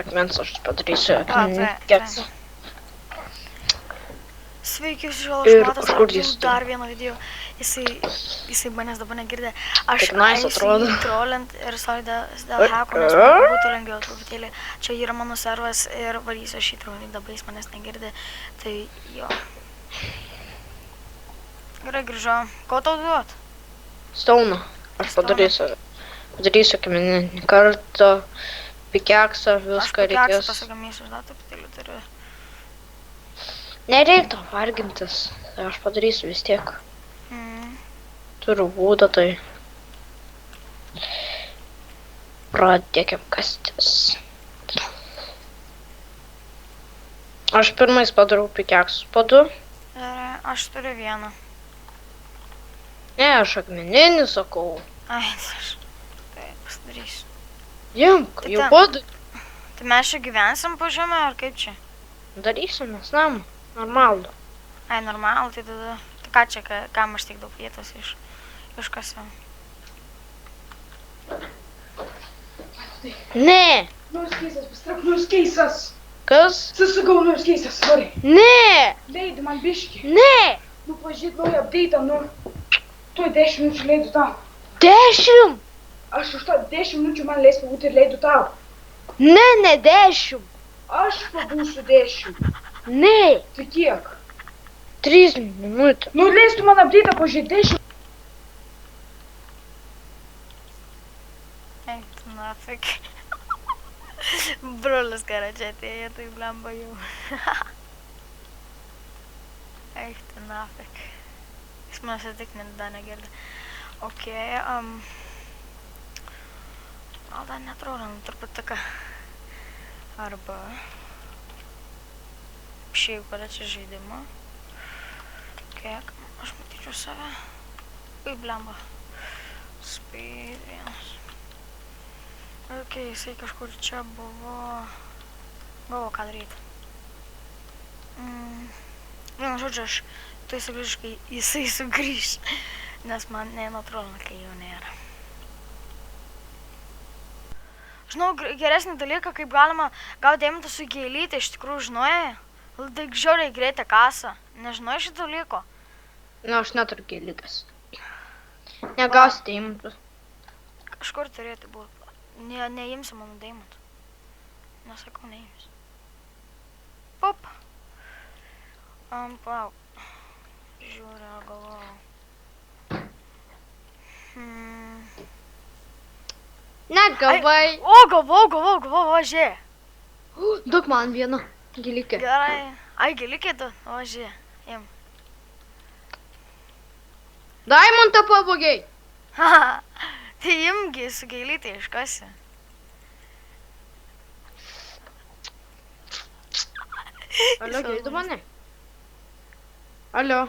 Akmens aš padarysiu tai. keksą. Sveiki, Ir Žalšmatas, kažkur jis dar vieną video. Jisai manęs dabar negirdė. Aš Tik nice atrodo. trolint ir sorry dėl hako, nes man būtų lengviau truputėlį. Čia yra mano servas ir varysiu šį trolį, dabar jis manęs negirdė. Tai jo. Gerai, grįžau. Ko tau duot? Stauną. Aš padarysiu akmeninį kartą, pikeksą, viską reikės. Aš pikeksą pasagaminsiu, dar truputėlį turiu. Nereiktų vargintis, tai aš padarysiu vis tiek. Turiu būdą, tai pradėkim kastis. Aš pirmais padarau pikeksus po 2. Aš turiu vieną. Ne, aš akmeninį sakau. Ai, aš tai pasidarysiu. Jimk, jau padarai. Tai mes čia gyvensim po žemę, ar kaip čia? Darysim mes namą, normalų. Ai, normalų, tai tada... Tai ką čia, kam aš tiek daug vietos iškasiu? Ne! Nors keistas, pastrap, nors keistas. Kas? Susakau, nors keistas, sorry. Ne! Leidi man biškį. Ne! Nu, pažiūrėt naują update'ą, nu. Tuoj 10 minučių leidu tau. 10! Aš už tą 10 minučių man leis pabūti ir leidu tau. Ne 10. Aš pabūsiu 10. Ne! Tai kiek? 3 minutės. Nu, leistų man update'ą pažiūrėt 10. Eik, tu nafik. Brolis kara čia atėjo, tai blemba jau. Eik, tu nafik. Jis manęs tik dar negirdė. Okei, gal dar netrodo, truputuką. Arba... Šiaip, kada čia žaidimą. Kiek? Aš matyčiau save. Ui, blemba. Speed 1. Okei, jisai kažkur čia buvo... Galvo, ką daryti. Vienu žodžiu, aš tai sugrįžu, kai jisai sugrįž. Nes man nenatrodo, kai jo nėra. Žinau geresnį dalyką, kaip galima gauti deimantų su gėlyte, iš tikrųjų žinojai? Taip žiauriai greitą kasą. Nežinau šį dalyko? Na, aš neturiu gėlytės. Negausi deimantų. Kažkur turėtų būti. Neimsi mano deimantų. Nesakau, neimsi. Pop. Palauk. Žiūriu, galvoju. Negavai. O, galvoju, žiūrė. Duok man vieną gėlykę. Gerai. Ai, gėlykė tu? O, žiūrė. Im. Daimantą pavogiai. Haha. Tai imgi su gėlytė iškasi. Alio, girdi mane? Alio.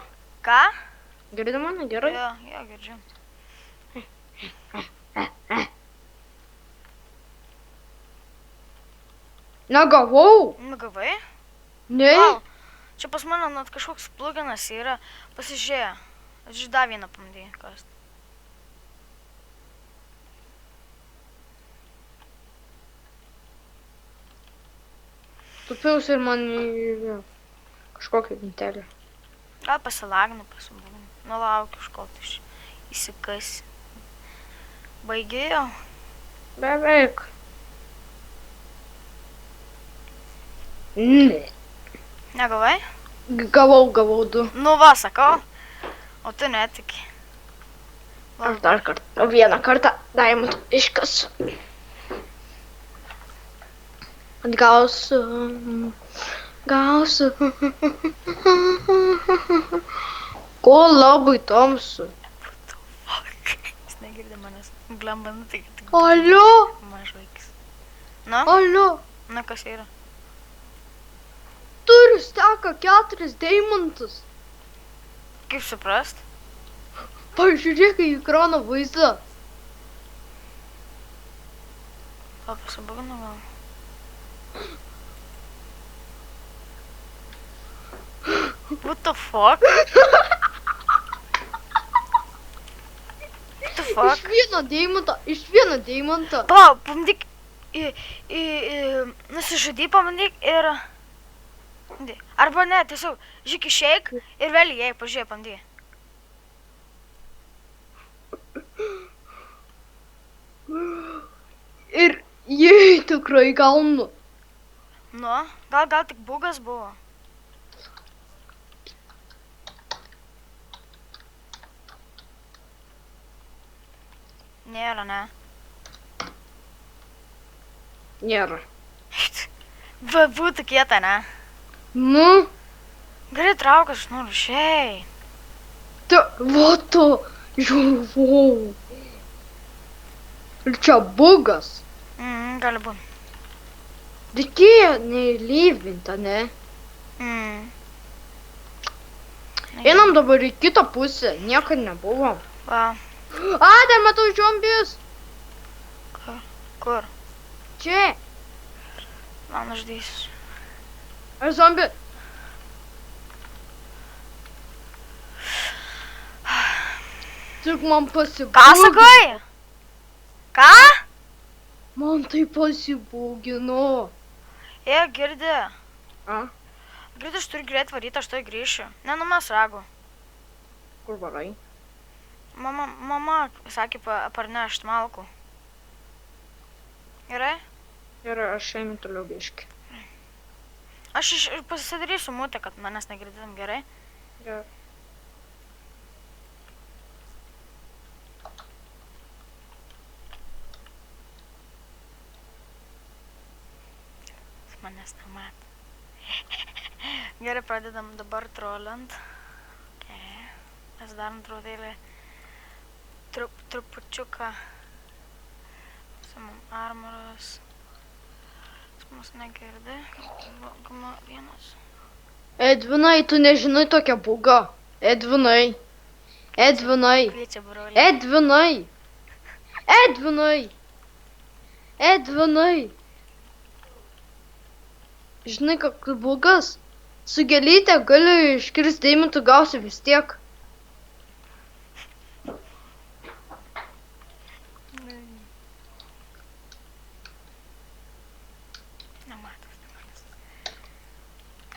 Ką? Girdi mane, gerai? Jo, girdžiu. Negavau. Nugavai? Ne. Vau, čia pas mane net kažkoks pluginas yra. Pasižiūrėjo. Aš dar vieną pamdėjau kast. Tupiausi ir man kažkokią vintelę. Gal pasilaginu, pasibūnu. Nu, laukiu iš kol tai įsikasi. Baigėjau? Beveik. Ne. Negavai? Gavau 2. Nu va, sakau. O tu netiki. Aš dar kartą, vieną kartą daimantą iškasiu. Atgausiu. Gausiu. Ko labai tamsu. Jis negirdė manęs. Blemba, nu tai tik. Alio. Mažvaikis. Nu? Alio. Na, kas yra? Turiu steka 4 deimantus. Kaip suprast? Pažiūrėk į ekrano vaizdą. Gal pasibūginu gal? What the fuck? What the fuck? Iš vieno deimantą. Palauk, pamdyk nusižudy pabandyk ir... Arba ne, tiesiog, žiūrėk, išeik ir vėl įėjai, pažiūrėk, bandy. Ir jei tikrai gaunu. Nu, gal tik bugas buvo. Nėra, ne? Nėra. Būtų kieta, ne? Nu, Gerai traukas, noriu, šiai. va tu, žiūrėjau. Ir čia bugas. Gali būt. Reikėjo neįlyvinta, ne? Einam dabar į kitą pusę, niekad nebuvom. Va, Dar matau žombius. kur? Čia. Man uždys. Ar zombi? Tik man pasibūgino. Ką sakai? Ką? Man tai pasibūgino. Girdi. A? Girdi, aš turiu greit varyti, aš tai grįšiu. Nenumes ragu. Kur varai? Mama sakė parnešt malkų. Gerai? Ir aš einu toliau biškį. Aš pasidarysiu mutę, kad manęs negirdėtum, gerai? Gerai. Manęs nemat. Gerai, pradedam dabar trollant. Mes darom truputėlį trupučiuką. Samam armoras. Mus negirdi. Gama vienas. Edvinai, tu nežinai tokią bugą. Edvinai. Kviečia brolį. Edvinai. Žinai, koks bugas? Su gėlyte gali iškirsti deimantų, gausi vis tiek.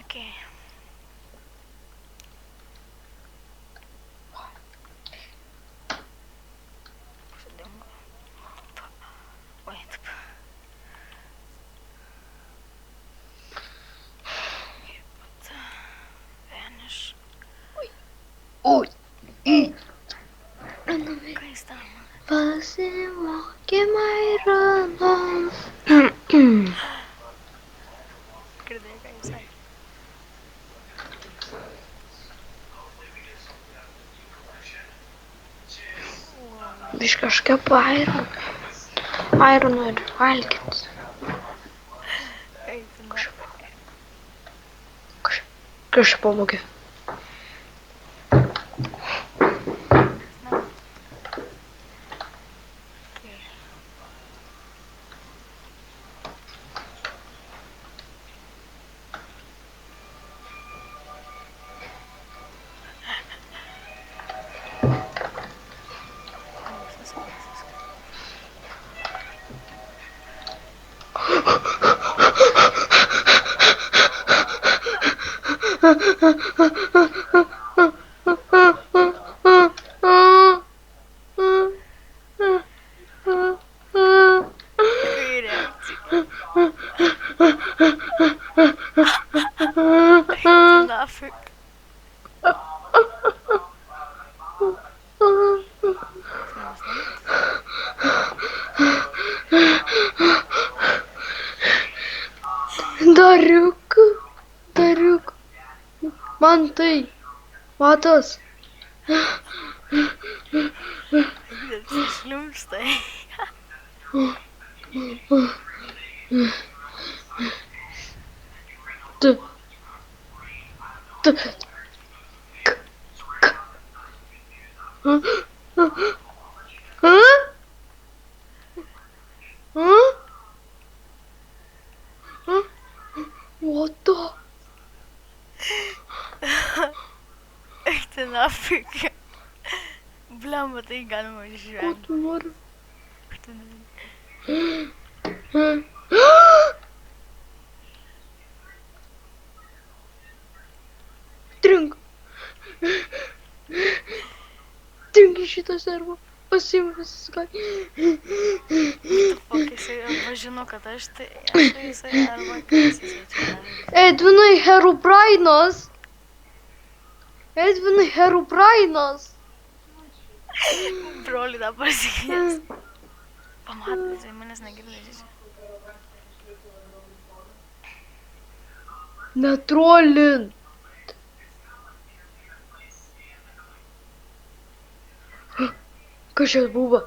Okay. Oi, taip. Vanish. Oi. Ką jis tam? Pasimokė Maironas. Girdėjai, ką jis sakė? Biš kažkaip Ironą ir valgyt. Kažkaip pavogė. Нафиг. Dariuk. Man tai. Matas. Šliumštai. What the? Eik tai naфиг. Blemba, tai galima išvengti. Ko tu nori? Trink. Trink į šitą servą. Pasiimk visus ką. O kai jisai arba žino, kad aš tai esu jisai arba kas jisai čia daro. Edvinai Herobrainas. Edvinai Herobrainas. Broli dabar pasikvies. Pamatė, jisai manęs negirdė. Netrolint. Kas čia buvo?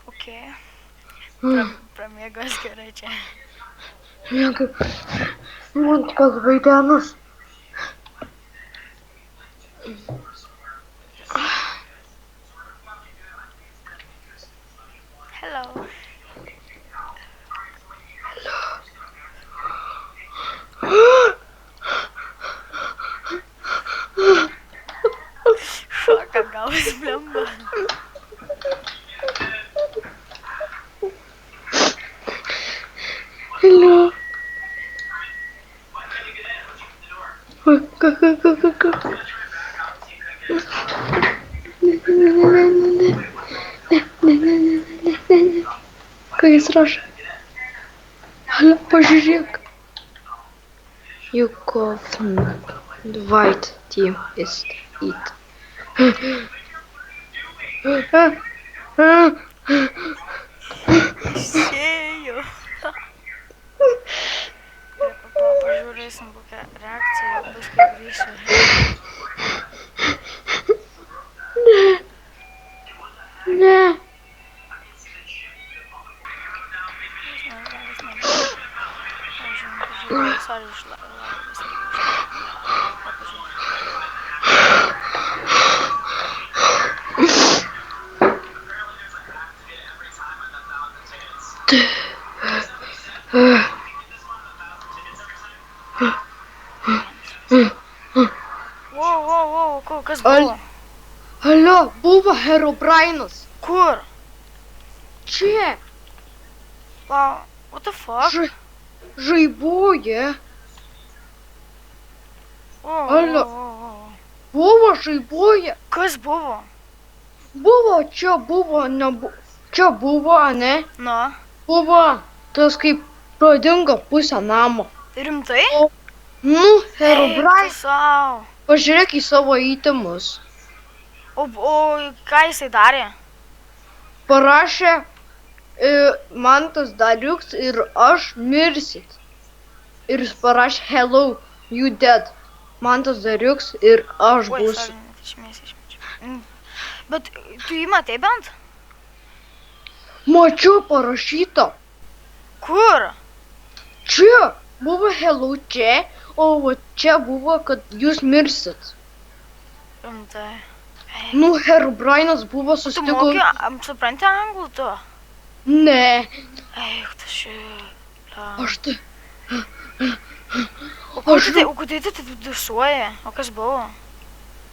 Okei. Pramiegos gerai čia. Mėgai. Man tik vaidenas. Hello. Šoka gavus blemba. Hello. Ką jis rašo? Hala, pažiūrėk. Yukovn. The white team is it. Išėjo. Pažiūrėsim kokią reakciją, paskui grįšiu. Ne. Sorry, išlaikęs. Wow, kas buvo? Alio, buvo Herobrainas. Kur? Čia. Wow, what the fuck? Žaiboje. Alio. Buvo žaiboje. Kas buvo? Buvo, čia buvo, čia buvo, ne? Na. Buvo tas kaip pradingo pusę namo. Rimtai? Nu, Herobrainas. Sau. Pažiūrėk į savo įtimus. O ką jisai darė? Parašė, man tas Dariuks ir aš mirsit. Ir jis parašė, hello, you dead. Man tas Dariuks ir aš būsiu. Išmėsiu. Bet tu jį matei bent? Mačiau parašyta. Kur? Čia buvo hello čia, o čia buvo, kad jūs mirsit. Rimtai. Nu, Herobrainas buvo Tu susitiko. moki, supranti anglų tu? Ne, Eik, tu šitą. aš tai. O kodėl tu taip dusuoji? O kas buvo?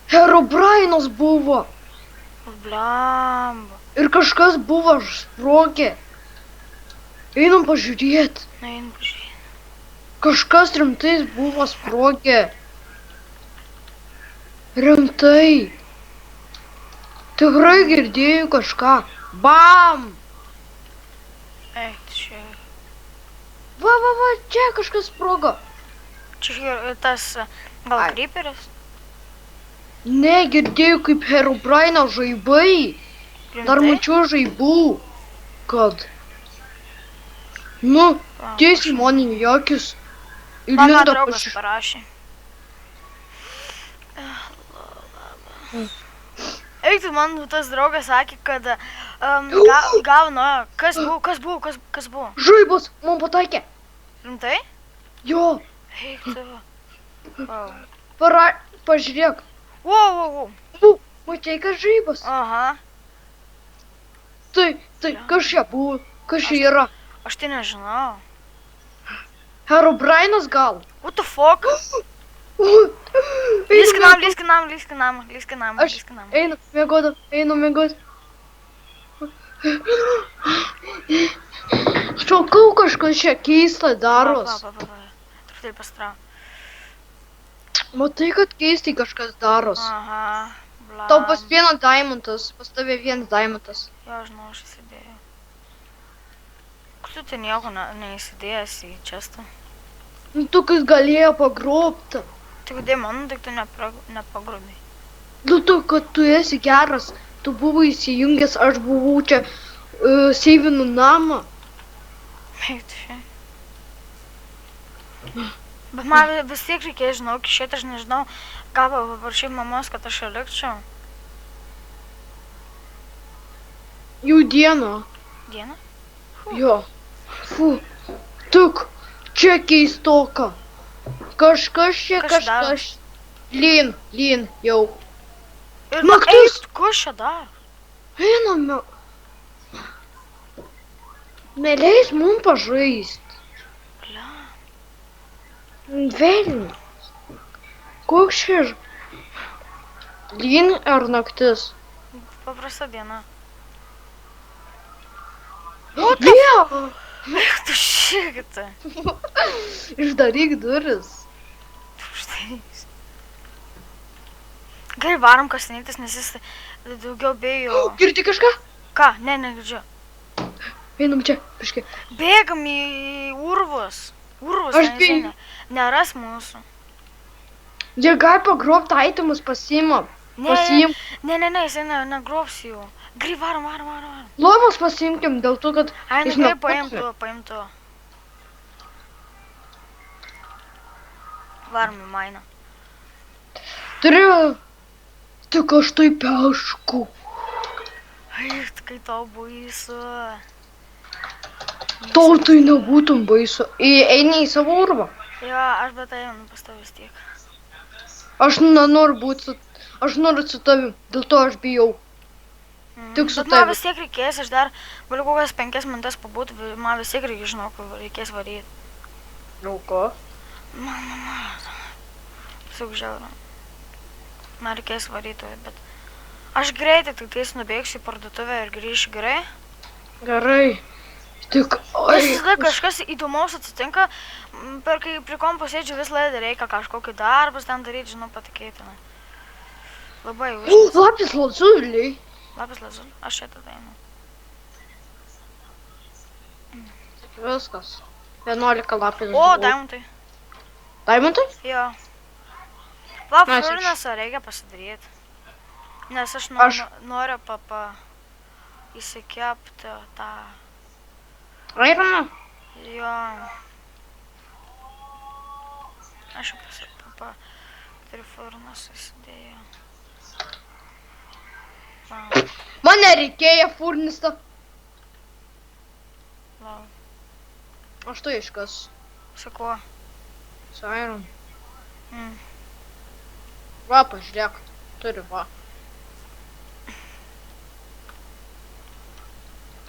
Herobrainas buvo. O blamba. Ir kažkas buvo sprogę. Einam pažiūrėti. Na, einu pažiūrėti. Kažkas rimtai buvo sprogę. Rimtai. Tikrai girdėjau kažką. Bam! Eik, tu šitą. Va, čia kažkas sprogo. Čia tas gal kryperis? Ne, girdėjau kaip Herobraino žaibai. Dar mačiau žaibų. Kad. Nu, tiesiai man į akis. Man draugas parašė. Eik, tu man tas draugas sakė, kad gavo nuo... Kas buvo? Žaibas, man pataikė. Rimtai? Jo. Eik, tu. Wow. Pažiūrėk. Wow. Mačiai, kad žaibas. Aha. Tai, kas čia buvo? Kas čia yra? Aš tai nežinau. Herobrainas gal. What the fuck? Lįsk į namą. Aš einu miegot. Šaukau kažkas čia keista daros. Truputėlį pastrau. Matai, kad keistai kažkas daros. Aha, bla. Tau pas vieną diamantas, pas tave vienas diamantas. Jo, žinau, aš įsidėjau. Kur tu ten nieko neįsidėjęs į čestą? Nu, tu kas galėjo pagrobti. Tai kodėl man, tik tu nepagrobė. Nu, tu, kad tu esi geras. Tu buvai įsijungęs, aš buvau čia seivinu namą. Eik tu šiai. Bet man vis tiek reikėjo, žinau, šeit aš nežinau, gal paprašyti mamos, kad aš likčiau. Jau diena. Diena? Jo. Fu. Tik. Čia keistoka. Kažkas čia, Kas čia kažkas. Lyn, jau. Ir Naktis. Kas čia dar? Einame. Neleis mum pažaist. Blia. Velnias. Koks čia? Lyn ar naktis? Paprasta diena. Vėl. Eik tu šikite. Išdaryk duris. Štai. Gerai, varom kasinėtis, nes jis daugiau bijo. Girdi kažką? Ką? Ne, negirdžiu. Einam čia, kažkaip. Bėgam į urvus. Aš bijau. Neras mūsų. Jie gali pagrobti aitemus pasiimam. Pasiim. Ne, jisai negrobs jų. Gerai, varom. Lomas pasiimkim dėl to, kad... Ai, jis gerai, nepuola. paim tu. Varom į mainą. Turiu... Tik aš tai pešku. Eik, kai tau baisu. Tau tai nebūtum baisu. Eini į savo urvą. Jo, aš bet einu pas tavęs vis tiek. Aš nenoriu būti su... Aš noriu su tavim. Dėl to aš bijau. Tik su Bet man tavim. vis tiek reikės, aš dar galiu kokias 5 minutės pabūti, man vis tiek reikia, žinau, kur reikės varyti. Jau ko? Tiesiog žiauru. Man reikės varyti, bet aš greitai tik tais nubėgsiu į parduotuvę ir grįšiu, gerai? Gerai. Tik... Nes visada kažkas įdomaus atsitinka, kai prie kompo sėdžiu vis laiką reikia kažkokį darbus ten daryti, žinau, patikėtinai. Labai užkas. Lapis lazuli. Lapis lazuli, aš čia tada einu. Viskas. 11 lapis. O, diamantai. Diamantai? Jo. Va, Mes iš- furnasą reikia pasidaryti. Nes aš noriu įsikepti tą... Ironą? Jo. Aš jau turiu furnasą įsidėjau. Va, Man nereikėjo furnistą. lau. Aš tai iškas. Su kuo? Su iron. Mm. Va, pažiūrėk. Turiu, va.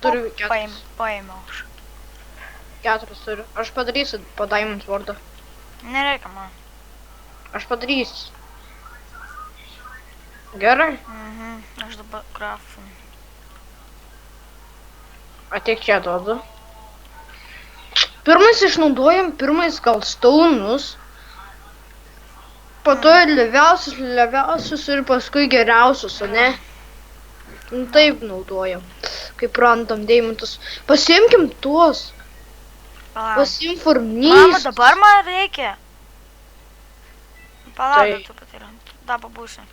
Turiu 4. Paėmiau aš. 4 turiu. Aš padarysiu po Diamond Sword'ą. Nereikia man. Aš padarysiu. Gerai. Aš dabar grafų. Ateik čia duodu. Pirmais išnaudojam, gal staunus. Po to leviausius ir paskui geriausius, o ne? Nu, taip naudojam. Kaip randam deimantus. Pasiimkim tuos. Palauk. Pasiim Mama, furnys. dabar man reikia. Palauk, Tai- tu patyrė. Da, pabūsiu.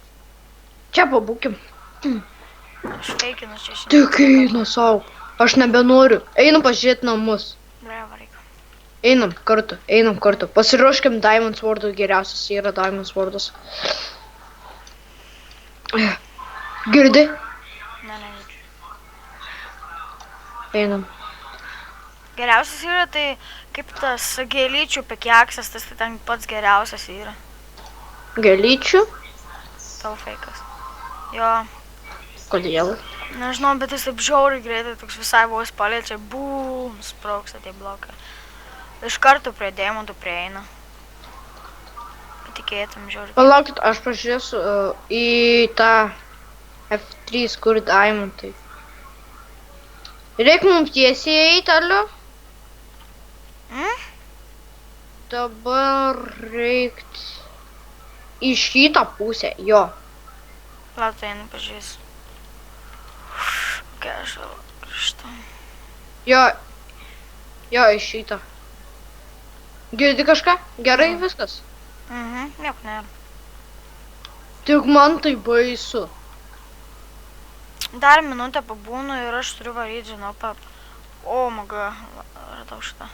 Čia pabūkim. Aš feikinu čia šiandien. Tik einu savo. Aš nebenoriu. Einu pažiūrėti namus. Breva reikia. Einam kartu. Pasiruoškim Diamond Sword'ų, geriausias yra Diamond Sword'as. Girdi? Ne, negirdžiu. Einam. Geriausias yra tai kaip tas gėlyčių pekiaksas, tas tai ten pats geriausias yra. Gėlyčių? Tavo feikas. Jo, Kodėl? nežinau, bet jis taip žiauriai greitai, toks visai vos paliečia, bum, sprogsta tie blokai. Iš karto prie deimantų prieina. Patikėtum, žiūrėk. Palaukit, aš pažiūrėsiu į tą F3, kur diamondai. Reik mums tiesiai eiti, alio? Dabar reikt į šitą pusę, jo. Latai, einu pažiūrėsiu. Kai aš vėl grįžtu. Jo, į šitą. Girdi kažką? Gerai viskas. Nieko nėra. Tik man tai baisu. Dar minutę pabūnu ir aš turiu varyti, žinau, O, maga, radau šitą.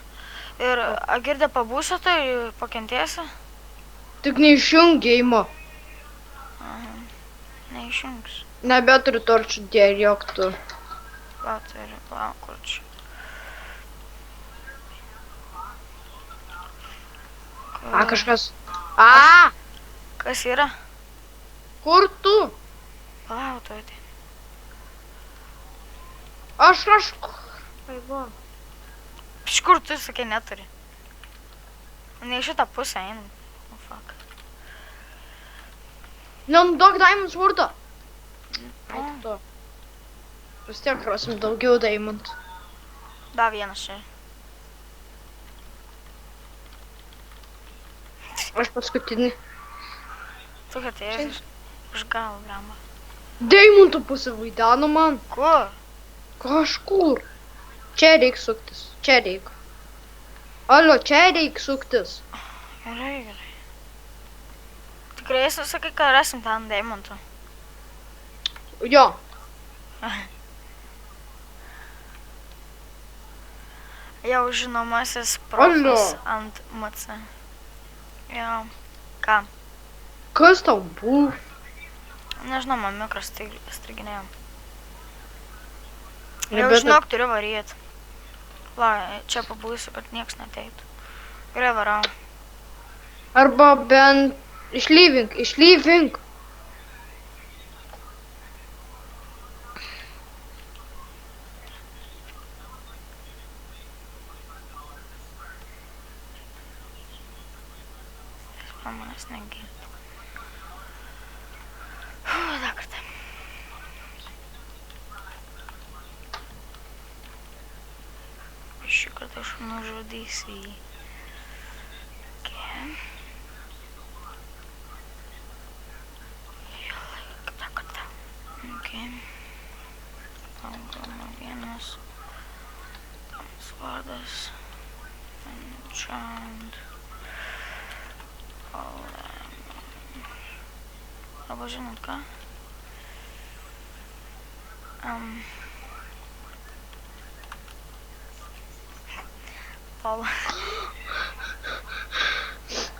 Ir Girdė pabūsi, tai pakentėsi? Tik neišjung geimo. Neišjungs. Nebeturiu torčių dialektų. Palauk, kur čia. Kažkas. Kas yra? Kur tu? Palauk, tu atei. Aš kažkur. Ai va. Iš kur tu, sakė, neturi? Ne į šitą pusę einam. Oh, fuck. Nenaudok diamond swordą. Ai to. Vis tiek rasim daugiau diamond. Da, vienas čia. Aš paskutinį. Tu atėjęs iš galo, blamba. Diamondų pasivaidano man. Kur? Kažkur. Čia reik suktis. Čia reik. Alio, čia reik suktis. Gerai. Tikrai esi, sakai, kad rasim ten deimantų. Jo. Jau žinomasis profas ant MC. Jo. Ką? Kas tau buvo? Nežinau, man mikros striginėjo. Jau žinok, turiu varyt. Va, čia pabūsiu, kad nieks neteitų. Gerai, varau. Arba bent išlyvink. Man manęs negirdi. Dar kartą. Šį kartą aš nužudysiu jį. Dar kartą. Pagalma vienas. Svardas. Enchant. Arba žinot ką? Pala.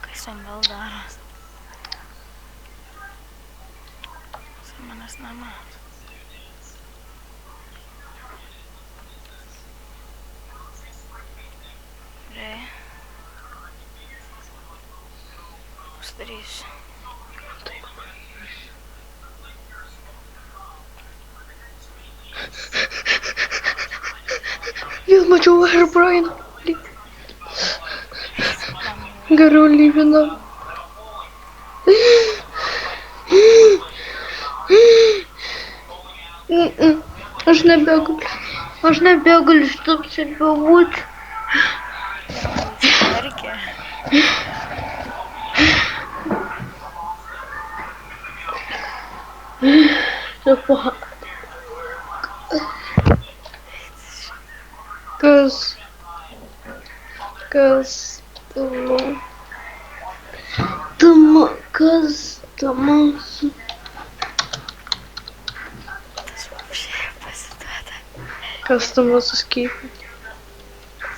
Kas man vėl daros? Jis manęs nemato. Gerai. Pasidarysiu. Vėl mačiau Herobrine. Geriau lyvina. Aš nebegaliu šitaip būti. Verkia. Kas tamasu. Tas вообще pasiduoda. Kas tamasu skypi.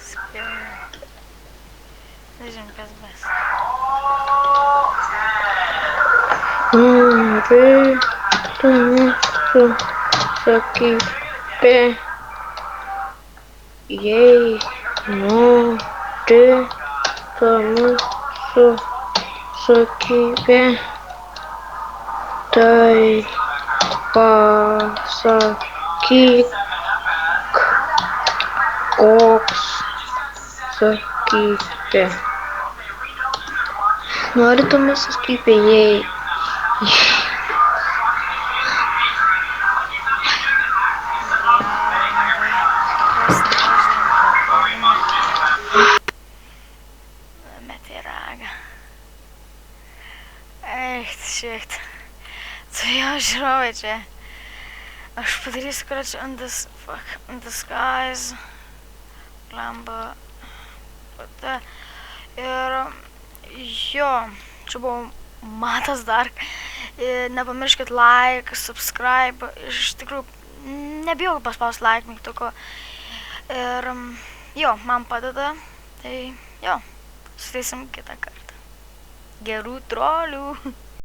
Spėjau. Nežinau, kas bus. Nori tamasu skypi. Jei nori tamasu skypi. Tai pasakyk, koks Skype. Nori tu mūsų Skype, jei. Meti ragą. Echt, šiekt. Tai jau žiūrovai čia. Aš padarysiu, kad čia in the skies. Lamba. Ir jo, čia buvo Matas Dark. Nepamirškit like, subscribe. Iš tikrųjų, nebijau paspaus like mygtuko. Ir jo, man padeda. Tai jo, susitaisim kitą kartą. Gerų trolių.